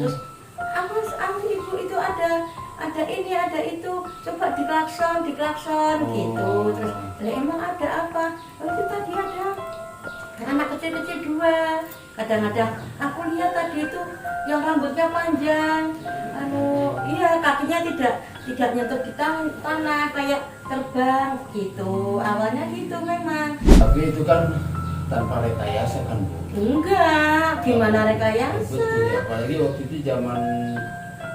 Terus aku ibu itu ada ini ada itu, coba diklakson gitu. Terus lah emang ada apa? Oh itu tadi ada anak kecil-kecil dua. Kadang-kadang aku lihat tadi itu yang rambutnya panjang, iya kakinya tidak nyentuh di tanah kayak terbang gitu. Awalnya gitu memang. Tapi itu kan tanpa rekayasa kan Bu? Enggak, gimana rekayasa? Betul ya, apalagi waktu itu zaman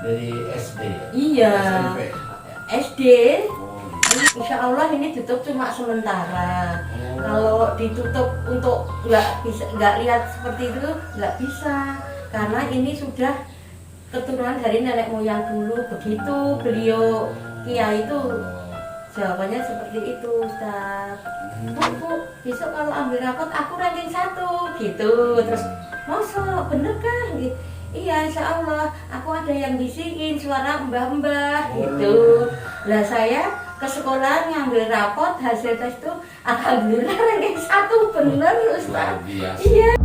dari SD ya? Iya, SMP? SD. Oh, Insya Allah ini tutup cuma sementara. Oh. Kalau ditutup untuk nggak lihat seperti itu nggak bisa, karena ini sudah keturunan dari nenek moyang dulu. Begitu beliau kiai itu jawabannya seperti itu, Ustaz. Bu, besok kalau ambil rapot aku ranking 1 gitu. Terus masa bener kan? Iya, insya Allah aku ada yang bisikin suara mbah-mbah gitu. Lah saya ke sekolah ngambil rapot hasil tes itu alhamdulillah ranking 1 bener, Ustaz. Iya.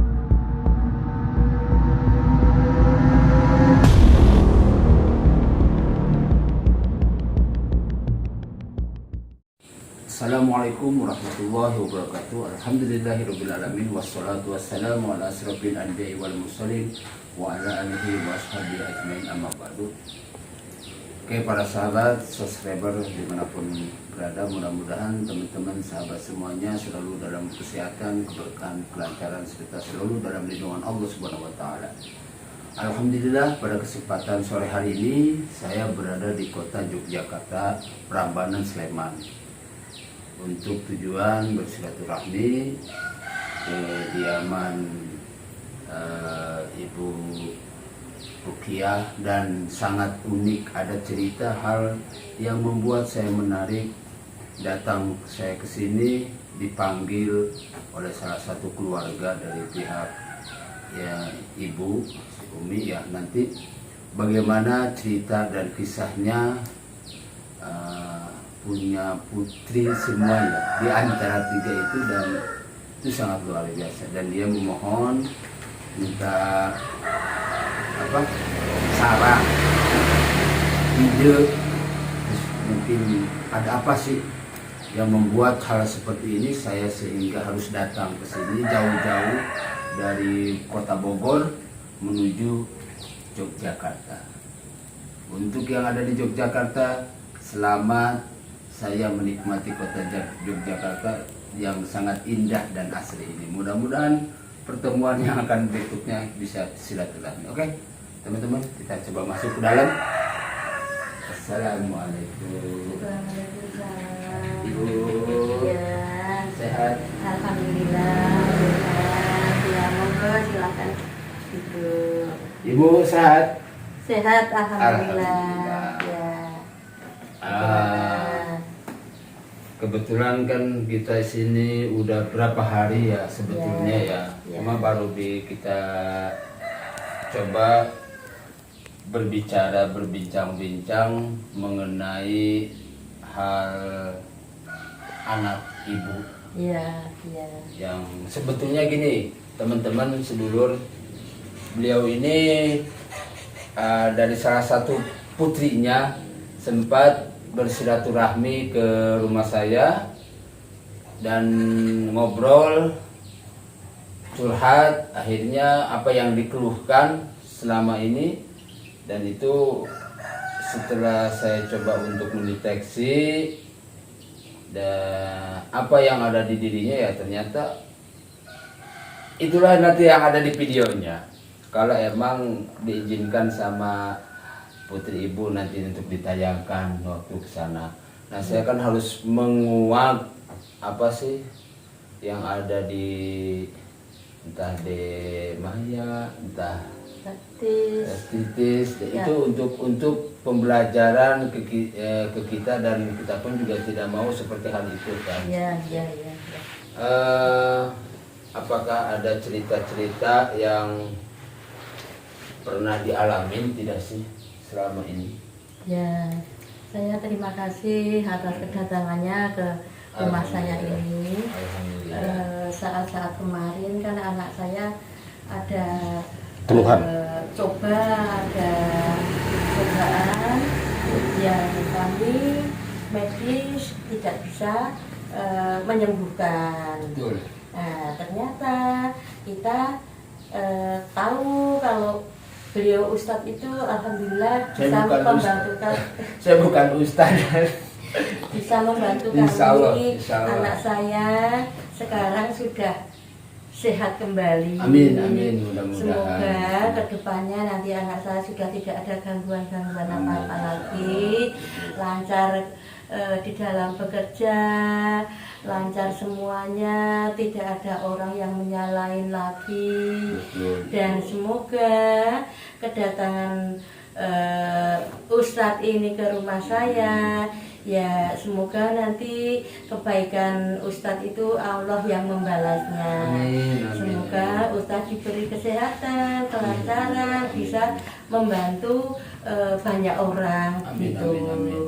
Assalamualaikum warahmatullahi wabarakatuh. Alhamdulillahirrabbilalamin. Wassalatu wassalamu ala asrafil anbiya'i wal mursalin wa ala alihi wa ashabihi ajmain, amma ba'du. Oke, para sahabat, subscriber dimanapun berada, mudah-mudahan teman-teman sahabat semuanya selalu dalam kesehatan, keberkahan, kelancaran, serta selalu dalam lindungan Allah Subhanahu wa taala. Alhamdulillah, pada kesempatan sore hari ini saya berada di kota Yogyakarta, Prambanan, Sleman, untuk tujuan bersilaturahmi ke kediaman Ibu Rukiah, dan sangat unik, ada cerita hal yang membuat saya menarik datang saya ke sini, dipanggil oleh salah satu keluarga dari pihak ya Ibu Umi ya. Nanti bagaimana cerita dan kisahnya, punya putri semua ya di antara 3 itu, dan itu sangat luar biasa. Dan dia memohon minta saran, ide, terus mungkin ada apa sih yang membuat hal seperti ini saya sehingga harus datang ke sini jauh-jauh dari kota Bogor menuju Yogyakarta. Untuk yang ada di Yogyakarta, selamat, saya menikmati kota Yogyakarta yang sangat indah dan asri ini. Mudah-mudahan pertemuan yang akan berikutnya bisa silaturahmi. Oke, teman-teman, kita coba masuk ke dalam. Assalamualaikum. Waalaikumsalam. Ibu, Ya. sehat? Alhamdulillah. Sehat. Ya, monggo silakan. Ibu sehat? Sehat, alhamdulillah. Alhamdulillah. Ya. Kebetulan kan kita sini udah berapa hari ya sebetulnya ya. Cuma baru kita coba berbincang-bincang mengenai hal anak ibu. Iya. Yang sebetulnya gini, teman-teman sedulur, beliau ini dari salah satu putrinya sempat bersilaturahmi ke rumah saya dan ngobrol, curhat, akhirnya apa yang dikeluhkan selama ini, dan itu setelah saya coba untuk mendeteksi dan apa yang ada di dirinya, ya ternyata itulah nanti yang ada di videonya, kalau emang diizinkan sama putri ibu nanti untuk ditayangkan waktu ke sana. Nah, saya kan harus menguak apa sih yang ada di entah di Maya, entah titis ya. Itu untuk pembelajaran ke kita, dan kita pun juga tidak mau seperti hal itu kan. Ya. Apakah ada cerita-cerita yang pernah dialamin tidak sih selama ini? Ya, saya terima kasih atas kedatangannya ke rumah saya ini. Saat-saat kemarin kan anak saya ada coba ada cobaan yang kami medis tidak bisa menyembuhkan. Betul. Nah, ternyata kita tahu kalau beliau Ustadz itu alhamdulillah bisa membantu Saya bukan Ustadz. bisa membantu Insya Allah, kami. insya Allah. Anak saya sekarang sudah sehat kembali. Amin, amin, mudah-mudahan. Semoga kedepannya nanti anak saya sudah tidak ada gangguan-gangguan apa-apa lagi, lancar di dalam bekerja, lancar semuanya, tidak ada orang yang menyalahin lagi. Betul. Dan semoga kedatangan Ustadz ini ke rumah saya, ya semoga nanti kebaikan Ustadz itu Allah yang membalasnya. Amin, amin. Semoga Ustadz diberi kesehatan, kelancaran, bisa membantu banyak orang. Amin, gitu. amin, amin.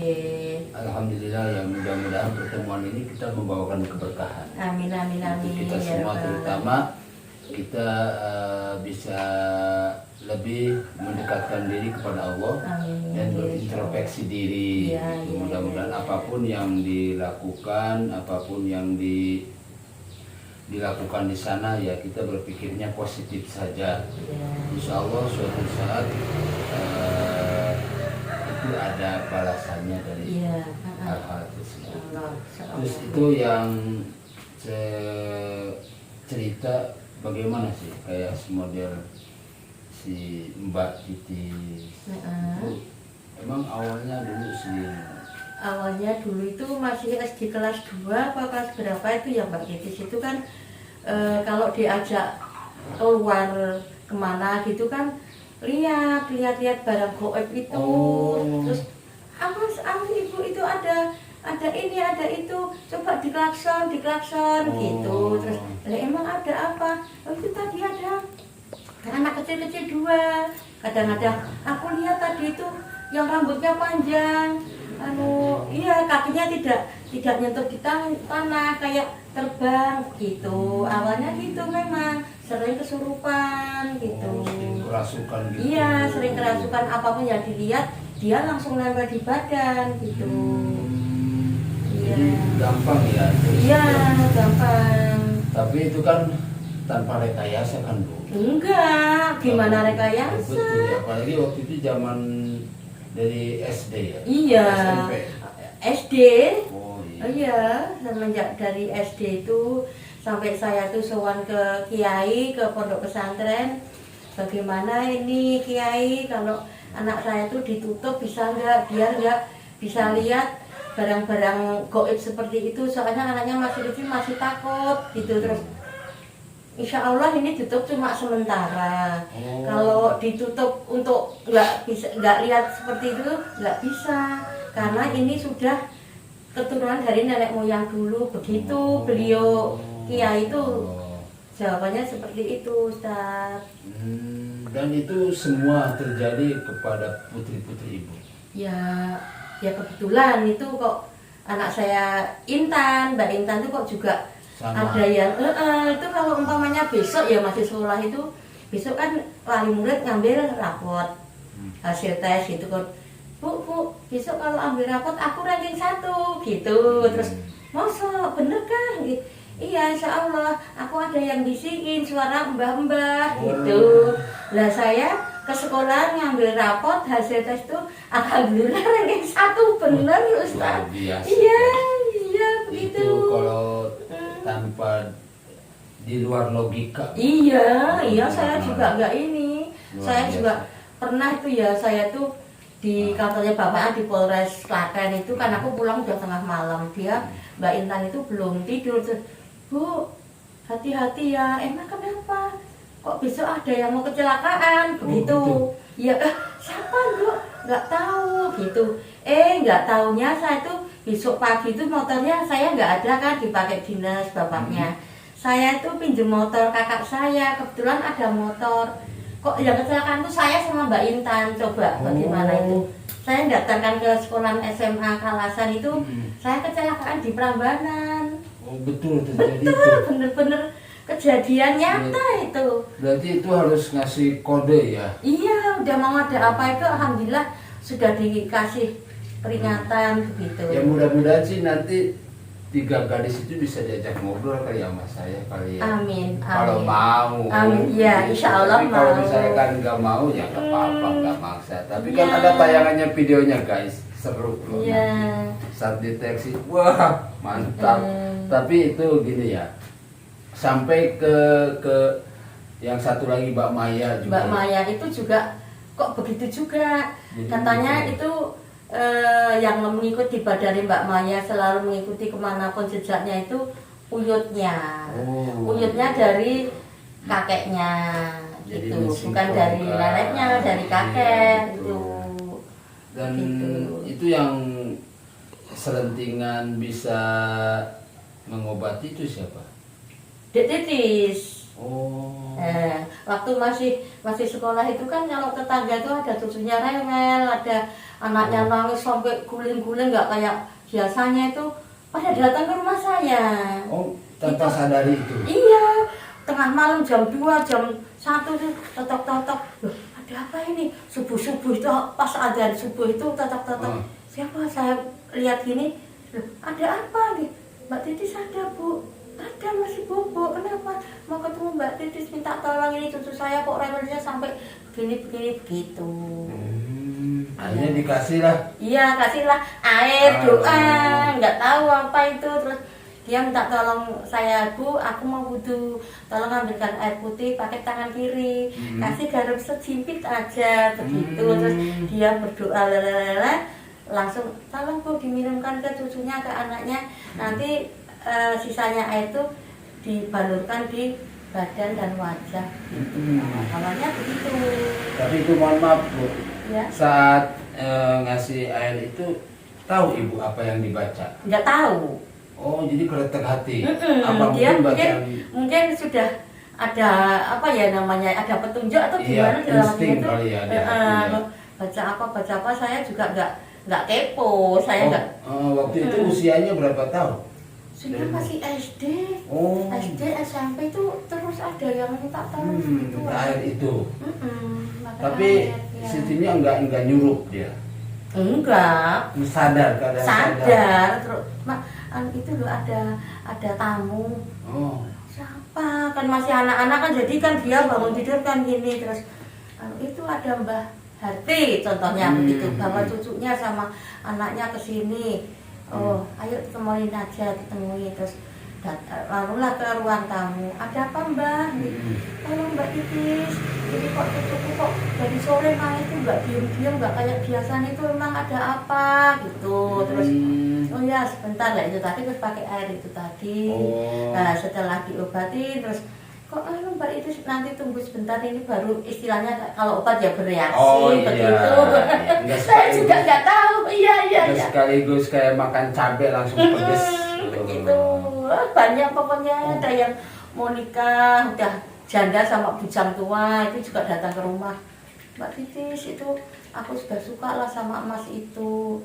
Yeah. Alhamdulillah, ya mudah-mudahan pertemuan ini kita membawakan keberkahan. Amin, amin, amin. Untuk kita semua, Ya, terutama kita bisa lebih mendekatkan diri kepada Allah. Amin. Dan berintrospeksi diri. Ya, ya, Mudah-mudahan ya. apapun yang dilakukan, apapun yang dilakukan di sana, ya kita berpikirnya positif saja. Ya. Insya Allah suatu saat itu ada balasannya dari Iya. hal-hal tersebut. Allah, Terus itu yang cerita bagaimana sih kayak model si Mbak Titis itu emang awalnya dulu sih Awalnya dulu itu masih SD kelas 2 apa kelas berapa itu ya Mbak Titis itu kan kalau diajak keluar kemana gitu kan lihat barang goib itu. Terus awas ibu itu ada ini ada itu, coba diklakson gitu. Terus emang ada apa? Oh itu tadi ada anak kecil-kecil 2. Kadang-kadang aku lihat tadi itu yang rambutnya panjang, iya kakinya tidak nyentuh di tanah, kayak terbang gitu. Awalnya gitu memang sering kesurupan gitu. sering kerasukan gitu. Iya, sering kerasukan, apapun yang dilihat dia langsung nempel di badan gitu. Jadi gampang ya. Iya, gampang. Tapi itu kan tanpa rekayasa kan Bu? Enggak, gimana Betul rekayasa? ya, apalagi waktu itu zaman dari SD ya? Iya, SMP? SD. Oh iya. Iya, semenjak dari SD itu sampai saya tuh sowan ke kiai, ke pondok pesantren. Bagaimana ini kiai kalau anak saya tuh ditutup bisa nggak, biar nggak bisa lihat barang-barang goib seperti itu, soalnya anaknya masih kecil, masih takut gitu. Terus insya Allah ini tutup cuma sementara. Kalau ditutup untuk nggak lihat seperti itu nggak bisa, karena ini sudah keturunan dari nenek moyang dulu begitu. Beliau kiai itu jawabannya seperti itu, Ustaz. Dan itu semua terjadi kepada putri-putri Ibu? Ya kebetulan itu kok anak saya Intan, Mbak Intan itu kok juga Sama. ada yang itu kalau umpamanya besok ya masih sekolah itu, besok kan wali murid ngambil rapot hasil tes gitu kan. Bu, besok kalau ambil rapot aku ranking 1 gitu. Terus masa bener kan? Iya insya Allah, aku ada yang bisikin suara mbah-mbah gitu. Lah saya ke sekolah ngambil rapot hasil tes tuh alhamdulillah ranking 1 bener Ustaz. Iya begitu. Itu kalau tanpa di luar logika. Iya saya juga enggak ini. Luar Saya biasa. juga pernah tuh ya, saya tuh di kantornya bapaknya di Polres Klaten itu kan aku pulang udah tengah malam, dia Mbak Intan itu belum tidur. Terus, Bu, hati-hati ya. Emang kenapa? Kok besok ada yang mau kecelakaan? Begitu. Iya, siapa Bu? Nggak tahu gitu. Nggak taunya saya tuh besok pagi itu motornya saya nggak ada kan, dipakai dinas bapaknya. Saya tuh pinjem motor kakak saya, kebetulan ada motor. Kok yang kecelakaan tuh saya sama Mbak Intan, coba bagaimana itu? Saya datangkan ke sekolah SMA Kalasan itu, saya kecelakaan di Prambanan. Oh betul terjadi Betul, itu. bener-bener kejadian nyata itu. Berarti itu harus ngasih kode ya? Iya, udah mau ada apa itu alhamdulillah sudah dikasih peringatan begitu. Ya mudah-mudahan sih nanti 3 gadis itu bisa diajak ngobrol kali ya sama saya kali ya. Amin. Kalau mau. Amin. Ya, insya Allah tapi kalau mau. misalkan nggak mau ya nggak apa-apa, nggak maksa. Tapi kan Ya. ada tayangannya videonya guys, seru loh. Iya. Saat deteksi, wah mantap. Tapi itu gini ya, sampai ke yang satu lagi Mbak Maya juga. Mbak Maya itu juga kok begitu juga. Jadi Katanya gitu. itu yang mengikuti badari Mbak Maya selalu mengikuti kemanapun jejaknya itu uyutnya. Oh. Uyutnya dari kakeknya Jadi gitu, mensingkronkan. bukan dari neneknya, dari kakek Iya, itu. Dan Gitu. itu yang selentingan bisa mengobati itu siapa? Dek Titis. Oh. Waktu masih sekolah itu kan kalau tetangga itu ada cucunya rewel, ada anaknya nangis sampai guling-guling nggak kayak biasanya itu pada datang ke rumah saya. Oh, tanpa sadari itu. Iya, tengah malam jam 2, jam 1 tuh totok-totok. Loh, ada apa ini? Subuh-subuh itu pas adzan subuh itu totok-totok. Siapa? Saya lihat gini, loh, ada apa nih? Mbak Titis ada, Bu. Ada, masih bobo. Kenapa? Mau ketemu Mbak Titis, minta tolong ini cucu saya kok rewelnya sampai begini begitu. Akhirnya dikasih lah. Iya, kasihlah air, doa, nggak tahu apa itu. Terus dia minta tolong saya, Bu, aku mau wudhu, tolong ambilkan air putih pakai tangan kiri, kasih garam sejimpit aja begitu. Terus dia berdoa lalala, langsung tolong Bu diminumkan ke cucunya, ke anaknya, nanti sisanya air itu dibalurkan di badan dan wajah gitu. Awalnya begitu. Tapi itu mohon maaf Bu, Ya. saat ngasih air itu tahu Ibu apa yang dibaca? Nggak tahu. Oh, jadi keretek hati. Dia mungkin mungkin, mungkin sudah ada apa ya namanya, ada petunjuk atau Iya, gimana dalam insting itu. kali ya, dia hatinya. Baca apa saya juga nggak kepo, saya nggak. Waktu itu usianya berapa tahun? Sudah masih SD, Oh. SD SMP itu terus ada yang minta tolong gitu. Air itu. Makan Tapi air, ya. Siti ini enggak nyuruh dia. Enggak. Sadar keadaan Sadar terus, Mak, itu loh ada tamu. Oh. Siapa? Kan masih anak-anak kan, jadi kan dia bangun tidur kan gini terus itu ada Mbah Harti contohnya begitu, bawa cucunya sama anaknya ke sini. Oh, ayo ketemuin aja, ditemui terus lalulah ke ruang tamu. Ada apa Mbah? Tolong Mbak Titis, jadi kok cucuku kok dari sore nangis itu nggak diem-diem, nggak kayak biasanya, itu memang ada apa gitu. Terus oh ya sebentar lah itu tadi, terus pakai air itu tadi. Nah setelah diobati terus kok Mbak Titis nanti tunggu sebentar, ini baru istilahnya kalau obat ya bereaksi begitu. Saya juga nggak tahu. Iya. Sekaligus kayak makan cabai langsung pedes. Begitu. Banyak pokoknya, ada yang mau nikah udah janda sama bujang tua itu juga datang ke rumah. Mbak Titis, itu aku sudah suka lah sama emas itu.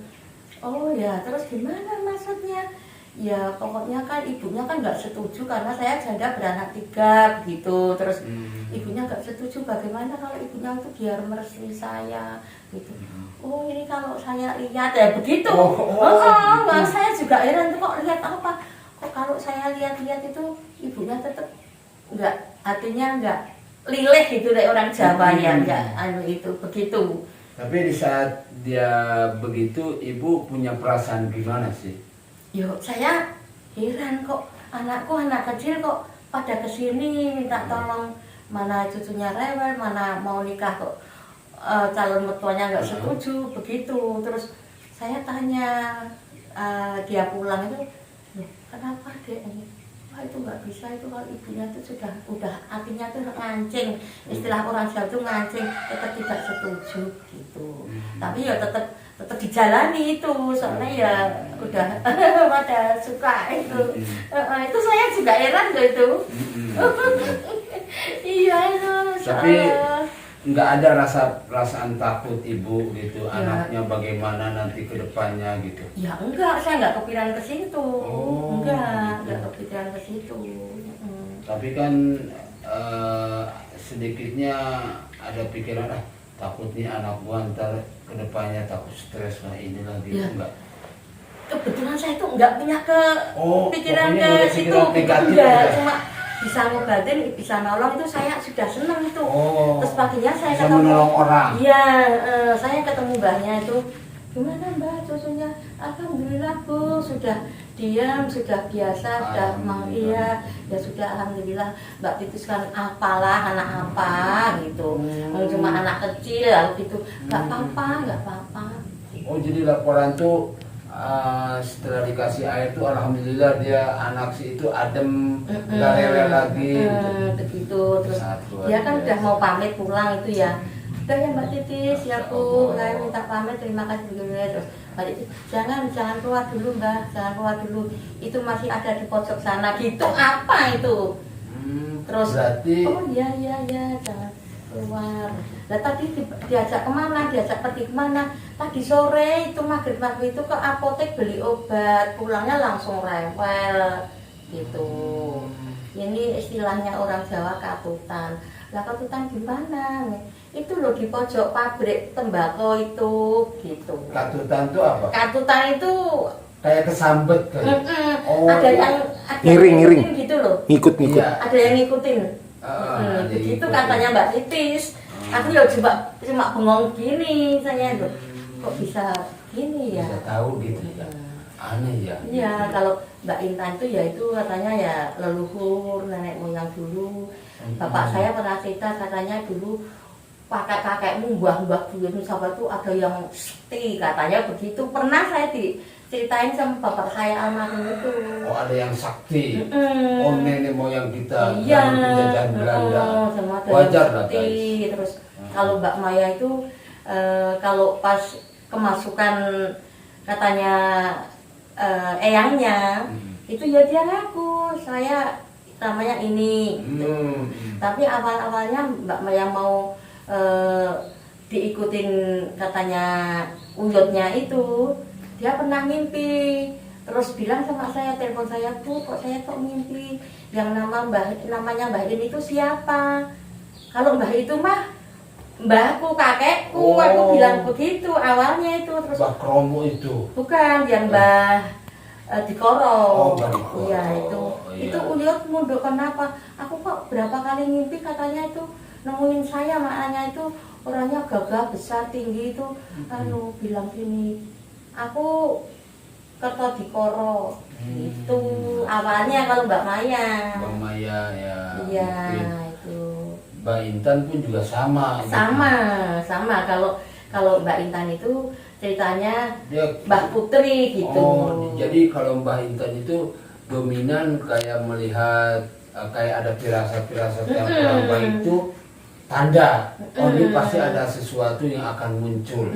Oh ya, terus gimana maksudnya? Ya pokoknya kan ibunya kan nggak setuju karena saya janda beranak 3 begitu. Terus ibunya nggak setuju, bagaimana kalau ibunya itu biar merestui saya gitu. Oh ini kalau saya lihat ya begitu. Gitu. Saya juga heran tuh, kok lihat apa? Kok kalau saya lihat-lihat itu ibunya tetap nggak, artinya nggak lileh gitu dari orang Jawa ya, nggak itu begitu. Tapi di saat dia begitu, ibu punya perasaan gimana sih? Yo, saya heran kok anakku, anak kecil kok pada kesini minta tolong, mana cucunya rewel, mana mau nikah kok calon mertuanya nggak setuju begitu. Terus saya tanya dia pulang itu, loh, kenapa dek ini? Wah itu nggak bisa, itu kalau ibunya itu udah artinya tuh ngancing, istilah orang Jawa tuh ngancing, tetap tidak setuju gitu. Tapi ya tetap dijalani itu, soalnya ya udah pada suka itu. Itu saya juga heran loh itu. Iya itu. Tapi nggak ada perasaan takut ibu gitu, ya. Anaknya bagaimana nanti ke depannya gitu? Ya enggak, saya nggak kepikiran ke situ. Oh, Enggak kepikiran ke situ. Tapi kan sedikitnya ada pikiran takut nih anak gua ntar kedepannya takut stres lah inilah gitu Ya. enggak. Kebetulan saya tuh nggak punya pikiran pokoknya ke udah situ, pikiran negatif enggak, ya? cuma bisa ngobatin, bisa nolong itu saya sudah senang itu. Oh, Terus paginya saya bisa ketemu, menolong orang. iya, saya ketemu mbahnya itu, gimana mbak susunya? Alhamdulillah bu, sudah diam, sudah biasa, sudah mau iya, ya sudah alhamdulillah. Mbak Titis kan apalah anak apa gitu, cuma anak kecil lalu gitu, nggak apa-apa, nggak apa-apa. Oh, jadi laporan tuh setelah dikasih air tuh alhamdulillah dia anak si itu adem, nggak rewel lagi gitu. Begitu. Terus Sangat luar dia kan biasa. udah mau pamit pulang itu ya, udah ya Mbak Titis ya bu, saya minta pamit, terima kasih begini. Terus Mbak Titis jangan keluar dulu mbak, jangan keluar dulu, itu masih ada di pojok sana gitu. Apa itu? Terus Berarti oh iya jangan keluar. Lah tadi diajak kemana, diajak pergi kemana? Tadi sore itu maghrib itu ke apotek beli obat, pulangnya langsung rewel gitu. Ini istilahnya orang Jawa katutan. Lah katutan gimana? Itu loh di pojok pabrik tembakau itu gitu. katutan tuh apa? Katutan itu Kayak kesambet kayak. Oh, ada iya. yang ada Ngiring. yang ngikutin gitu loh. Ngikut. Iya. Ada yang ngikutin. Ada Begitu ngikutin. katanya Mbak Titis. Aku ya cuma bengong gini saya loh. Kok bisa gini ya? Bisa tahu gitu ya. Aneh ya. Iya, kalau Mbak Intan itu ya itu katanya ya leluhur nenek moyang dulu. Bapak saya pernah cerita katanya dulu kakekmu mbah-mbah dulu sahabat tuh ada yang sakti katanya begitu. Pernah saya diceritain sama bapak saya almarhum itu. Oh, ada yang sakti. Mm-mm. Oh, nenek moyang kita Iya, zaman penjajahan Belanda. sama ada Wajar yang lah sakti. guys. Terus kalau Mbak Maya itu kalau pas kemasukan katanya eyangnya itu ya dia ngaku saya namanya ini gitu. Tapi awal-awalnya Mbak Maya mau diikutin katanya uyutnya itu, dia pernah mimpi terus bilang sama saya, telepon saya, bu kok saya kok mimpi yang namanya Mbah In itu siapa? Kalau Mbah itu mah mbahku, kakekku, aku bilang begitu awalnya itu. Terus Mbah Kromo itu. bukan yang Mbah Dikoro. Oh, Mbah Dikoro. Iya itu. Iya. Itu uyut munduk kenapa? Aku kok berapa kali mimpi katanya itu nemuin saya, maknanya itu orangnya gagah besar tinggi itu. Bilang gini, aku Kerto Dikoro. Itu awalnya kalau Mbak Maya. Mbak Maya ya. Iya Mungkin. itu. Mbak Intan pun juga sama. Sama kalau Mbak Intan itu ceritanya Dia Mbah Putri gitu. Oh, jadi kalau Mbah Intan itu dominan kayak melihat kayak ada firasat-firasat yang kurang baik itu tanda. Oh, ini pasti ada sesuatu yang akan muncul.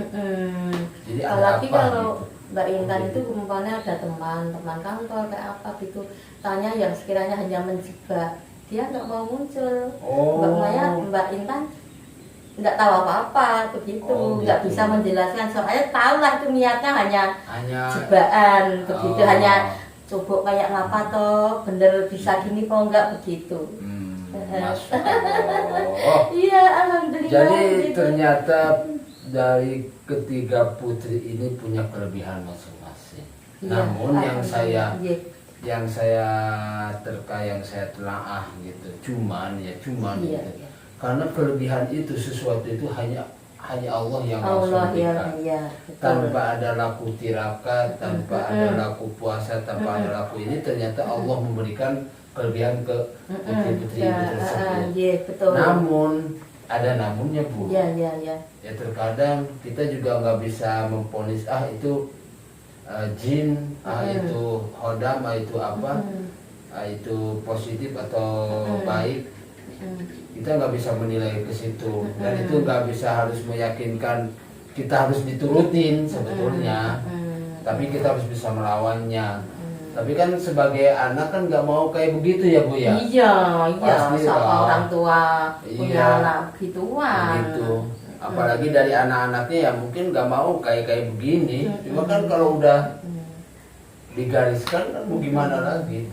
Jadi ada Apalagi apa kalau gitu. Mbak Intan itu umpamanya ada teman kantor kayak apa gitu, tanya yang sekiranya hanya menjebak, dia nggak mau muncul. Oh. Mbak Intan nggak tahu apa-apa begitu, Oh, nggak gitu. bisa menjelaskan soalnya tahu lah itu niatnya hanya Hanya jebakan begitu, Oh. hanya coba kayak ngapa toh bener bisa gini kok enggak begitu. Masya Allah. Iya alhamdulillah. Jadi gitu. ternyata dari ketiga putri ini punya kelebihan masing-masing. Iya, Namun yang saya iya. yang saya yang saya telaah gitu, cuman Iya, gitu. iya. Karena kelebihan itu sesuatu itu hanya Allah yang Allah langsung ya, berikan. iya, betul. Tanpa ada laku tirakat, tanpa ada laku puasa, tanpa ada laku ini, ternyata Allah memberikan kelebihan ke putri-putri Ya, itu tersebut. iya, betul. Namun ada namunnya Bu. Iya. Ya terkadang kita juga nggak bisa memponis itu jin, itu hodam, itu apa, itu positif atau baik. Kita nggak bisa menilai ke situ, dan itu nggak bisa harus meyakinkan kita harus diturutin sebetulnya, tapi kita harus bisa melawannya. Tapi kan sebagai anak kan nggak mau kayak begitu ya Bu ya. Iya, Pasti sama lah. orang tua punya Iya. anak gituan. Gitu. Apalagi dari anak-anaknya ya mungkin nggak mau kayak begini. Cuma kan kalau udah digariskan kan mau gimana lagi.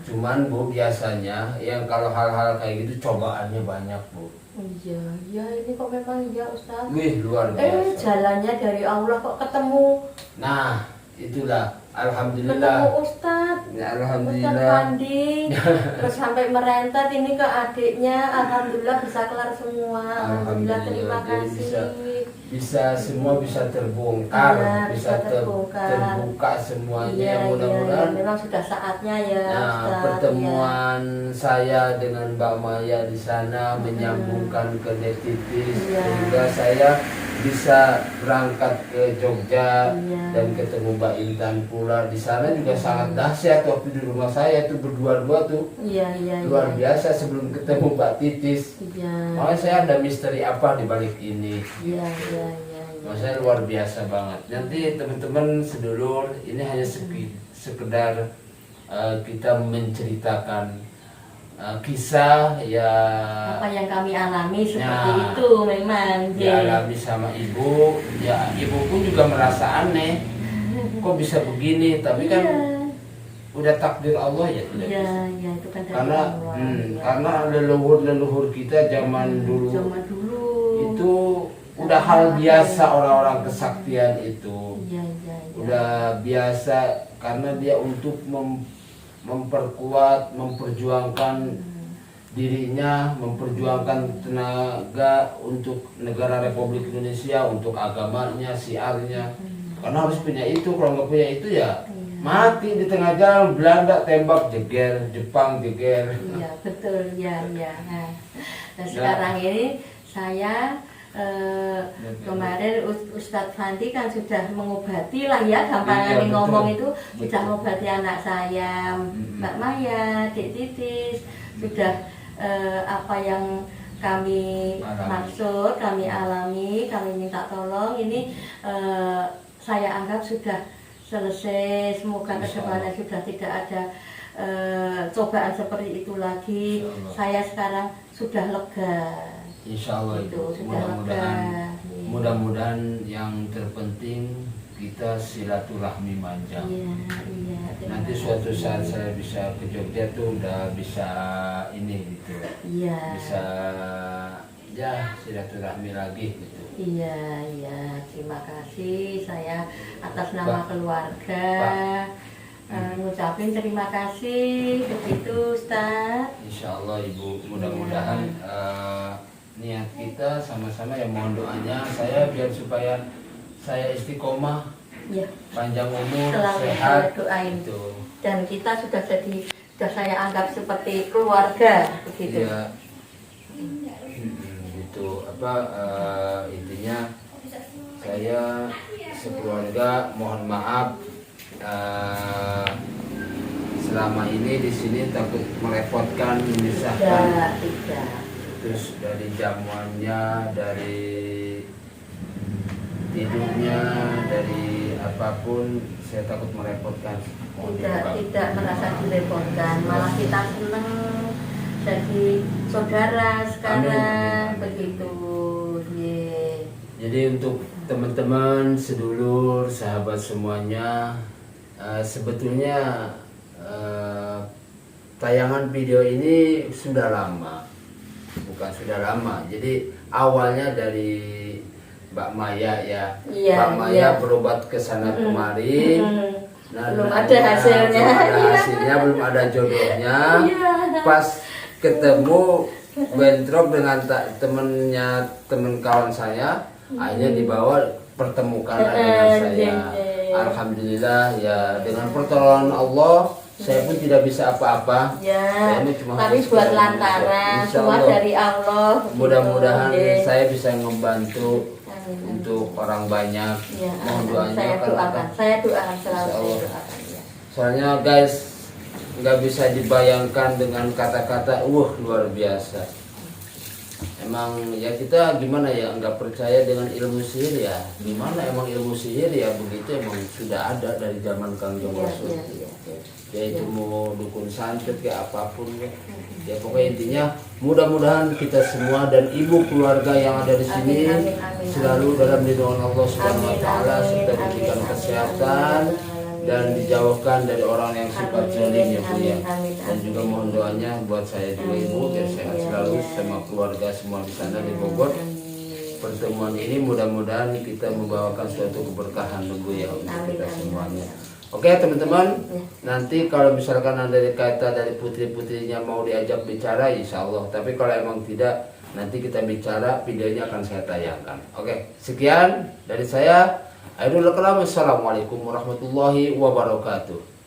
Cuman Bu, biasanya yang kalau hal-hal kayak gitu cobaannya banyak Bu. Iya, iya ini kok memang iya Ustaz. Wih, luar biasa. Jalannya dari Allah kok ketemu. Nah, itulah. Ketemu Alhamdulillah. Ustaz. Ya, Ustaz alhamdulillah. Pandi. Terus sampai merentet ini ke adiknya. Alhamdulillah bisa kelar semua. Alhamdulillah, terima Jadi kasih. bisa semua bisa terbongkar, Iya, bisa terbuka semuanya. Iya, Mudah-mudahan iya, memang sudah saatnya ya nah, Ustaz. pertemuan saya dengan Mbak Maya di sana menyambungkan ke Titis Iya. sehingga saya bisa berangkat ke Jogja Iya. dan ketemu Mbak Intan pula di sana juga sangat dahsyat waktu di rumah saya tuh berdua-dua tuh Iya, iya, luar iya. biasa sebelum ketemu Mbak Titis. Iya. Makanya saya ada misteri apa di balik ini. Iya, iya, iya. Maksudnya luar biasa banget. Nanti teman-teman sedulur ini hanya sekedar kita menceritakan kisah ya Apa yang kami alami seperti Ya. itu memang. dialami sama ibu. Ya ibu pun juga merasa aneh. Kok bisa begini? Tapi kan Iya. udah takdir Allah ya tidak Iya, bisa. iya itu kan dari Karena Allah, iya. karena leluhur kita zaman dulu Zaman dulu. itu udah hal biasa orang-orang kesaktian itu. Iya, iya, iya. Udah biasa karena dia untuk memperkuat, memperjuangkan dirinya, memperjuangkan tenaga untuk negara Republik Indonesia, untuk agamanya, syiarnya. Karena harus punya itu, kalau nggak punya itu ya mati di tengah jalan. Belanda tembak jeger, Jepang jeger. Iya, betul, iya, iya. Nah, sekarang ini saya kemarin Ustadz Fandi kan sudah mengobati lah ya, Iya, gampangnya ngomong betul. itu sudah mengobati anak saya, Mbak Maya, Dik Titis, sudah apa yang kami maksud, kami alami, kami minta tolong ini saya anggap sudah selesai. Semoga kedepannya sudah tidak ada cobaan seperti itu lagi. Saya sekarang sudah lega. Insya Allah Itu itu sudah mudah-mudahan lega. Iya. mudah-mudahan yang terpenting kita silaturahmi panjang. Iya, iya. terima Nanti suatu kasih. saat saya bisa ke Jogja tuh udah bisa ini gitu, Iya. bisa ya silaturahmi lagi gitu. Iya, iya. Terima kasih saya atas nama keluarga. Ngucapin terima kasih begitu Ustaz. Insya Allah Ibu, mudah-mudahan niat kita sama-sama ya, mohon doanya saya biar supaya saya istiqomah, Ya, panjang umur, selalu sehat saya doain. gitu. Dan kita sudah sudah saya anggap seperti keluarga begitu. Iya. Gitu apa intinya saya sekeluarga mohon maaf selama ini di sini takut merepotkan, menyusahkan. Tidak. Terus dari jamuannya, dari tidurnya, dari apapun saya takut merepotkan. Mohon dimaafkan. Tidak merasa direpotkan, malah kita senang jadi saudara sekarang. Amin. Begitu. Ye. Jadi untuk teman-teman, sedulur, sahabat semuanya, sebetulnya tayangan video ini sudah lama, bukan sudah lama. Jadi awalnya dari Mbak Maya ya, Iya, Mbak Maya iya. berobat ke sana kemari. Belum ada hasilnya. Belum ada hasilnya, belum ada jodohnya. Iya. Pas ketemu bentrok dengan temen kawan saya, akhirnya dibawa pertemukan dengan saya. Alhamdulillah ya, dengan pertolongan Allah saya pun tidak bisa apa-apa. Ya, Saya cuma tapi harus buat berdoa. lantaran Insya semua Allah. dari Allah. Mudah-mudahan Begitu. saya bisa membantu Amin. untuk orang banyak. Ya, Mohon doanya saya karena doakan, saya doakan selalu Insya saya Allah. doakan ya. soalnya guys nggak bisa dibayangkan dengan kata-kata luar biasa. Emang ya kita gimana ya, nggak percaya dengan ilmu sihir ya gimana, emang ilmu sihir ya begitu, emang sudah ada dari zaman Kang Jong Iya, Rasul. iya, iya, iya. Ya itu mau dukun santet kayak apapun ya pokoknya intinya mudah-mudahan kita semua dan ibu keluarga yang ada di sini Amin, amin, amin, selalu amin. dalam lindungan Allah Subhanahu wa taala, Amin, serta amin, diberikan amin, kesehatan amin, amin. dan dijauhkan dari orang yang sifat zalim ya Bu ya. Amin, amin, Dan juga mohon doanya buat saya juga Ibu biar sehat selalu sama keluarga semua di sana di Bogor. Pertemuan ini mudah-mudahan kita membawakan suatu keberkahan Ibu ya untuk kita semuanya. Oke teman-teman, nanti kalau misalkan ada kata dari putri-putrinya mau diajak bicara, insya Allah. Tapi kalau emang tidak, nanti kita bicara, videonya akan saya tayangkan. Oke, sekian dari saya. Aidul Kalam, assalamualaikum warahmatullahi wabarakatuh.